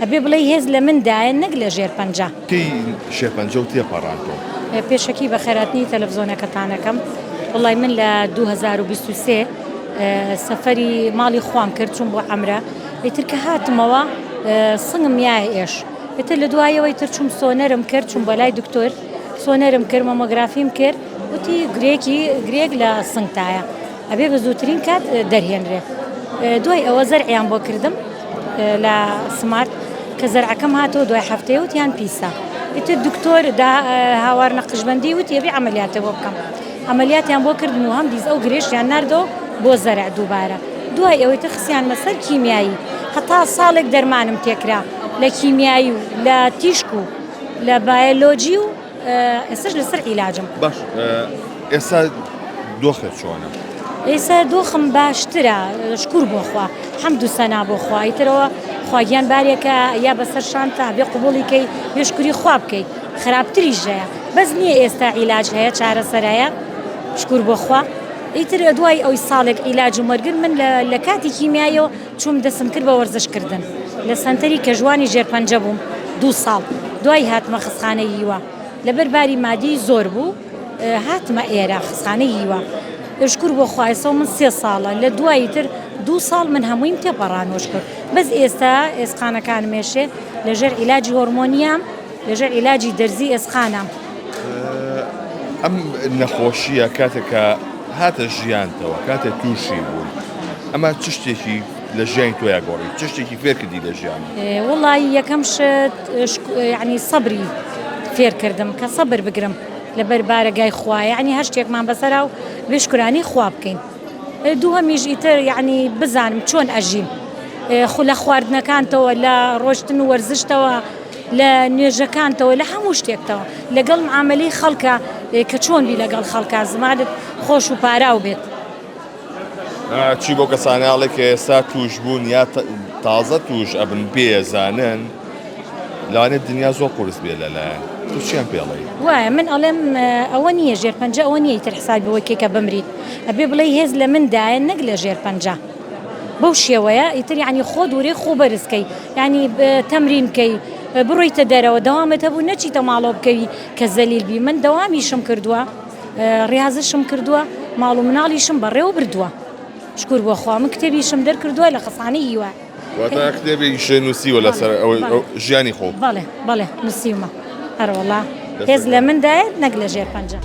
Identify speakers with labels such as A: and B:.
A: ئەبێ بڵێ هێز لە مندایە نەک لە ژێر پەنجا.
B: کەی شێرپەنجە و تێپەڕانتەوە؟
A: پێشەکی بە خێراتنی تەلەڤیزۆنەکەتانەکەم وڵی من لە 2023 سەفەری ماڵی خوام کرد چوون بۆ عەمرە ئیتر کە هاتمەوە سنگم یایە ئێش ئیتر لە دوایەوەی تر چوم سۆنەرم کرد چوون بە لای دکتۆر سۆنەرم کرد مەمۆگرافیم کرد وتی گرێک لە سنگتایە ئەبێ بە زووترین کات دەرهێنرێ. دوای ئەوە زەرعیان بۆ کردم لە سمارت کە زەرعەکەم هاتەوە دوای هەفتەیە وتیان پیسە. ئیتر دکتۆر هاوار نەقشبەندی وتی ئەبێ عەمەلیاتە بۆ بکەم. عەمەلیاتیان بۆ کردن و هەم دیز ئەو گرێشیان ناردەوە بۆ زەرع دووبارە. دوای ئەوەی تر خسیان لەسەر کیمیایی هەتا ساڵێک دەرمانم تێکرا لە کیمیایی و لە تیشک و لە بایۆلۆجی و ئێستاش لەسەر عیلاجم.
B: باش ئێستا دۆخت چۆنە؟
A: ئێستا دۆخم باشترە شکور بۆ خوا حەمد و سەنا بۆ خوا ئیترەوە خواگیان بارێکە یا بەسەر شانتە بێ قوبوڵیکەی بێ شکوری خوا بکەیت خراپتریش هەیە بەس نییە ئێستا عیلاج هەیە چارەسەرایە شکور بۆ خوا. ئیتر دوای ئەوی ساڵێک عیلاج و مەرگن من لە کاتی کیمیایەوە چوم دەسم کرد بە وەرزشکردن لە سەنتەری کەژوانی ژێرپەنجە بووم 2 ساڵ دوای هاتمە خستخانەی هیوا لەبەر باری مادی زۆر بوو هاتمە ئێرە خستخانەی هیوا شکور بۆ خوایسەوە من 3 ساڵە لە دوایی تر 2 ساڵ من هەموویم تێپەڕانۆش کرد بەس ئێستا ئێسقانەکان مێشێ لەژێر عیلاجی هۆرمۆنیام لەژێر عیلاجی دەرزی ئێسقانام.
B: ئەم نەخۆشیە کاتێکە هاتە ژیانتەوە کاتێ تووشی بوون ئەمە چ شتێکی لە ژیانی تۆ یاگۆڕی چ شتێکی فێر کردی لە ژیان؟
A: وڵی یەکەم شت یعنی سەبری فێر کردم کە سەبر بگرم لەبەر بارەگای خوایە یعنی هەر شتێکمان بەسەرا و بێشکرانی خوا بکەین. دووهەمیش ئیتر یعنی بزانم چۆن ئەژیم لە خواردنەکانتەوە لە ڕۆشتن و وەرزشتەوە لە نوێژەکانتەوە لە هەموو شتێکتەوە لەگەڵ معاملەی خەڵکە کە چۆن بی لەگەڵ خەڵکە زمانت خۆش و پاراو بێت.
B: چی بۆ کەسانیاڵێک کە ئێستا توش بوون یا تازە توش ئەبن بێزانن لەوانێت دنیا زۆر قورس بێ لەلایەن تو چیان پێڵی؟
A: وایە من ئەڵێم ئەوە نییە ژێرپەنجە ئەوە نییە تر حساب بەوەی کێکە بمریت ئەبێ بڵێ هێز لە مندایە نەک لە ژێرپەنجە بەو شێوەیە ئیتر یعنی خۆ دوورێ خۆ بەرزکەی ینی تەمرین بکەی بڕۆیتە دەرەوە دەوامت هەبوو نەچیتە ماڵەوە بکەوی کە زەلیل بی من دەوامیشم کردووە ڕاضشم کردووە ماڵ و مناڵیشم بەڕێوە بردووە شکور بۆ خوا من کتێبیشم دەرکردووە لە خەسانەی هیوا.
B: واتە کتێبێکی نووسیوە لەسەر ژیانی خۆ؟
A: بەڵێ نووسیومە هەروەڵا هێز لە مندایە نەک لە ژێرپەنجە.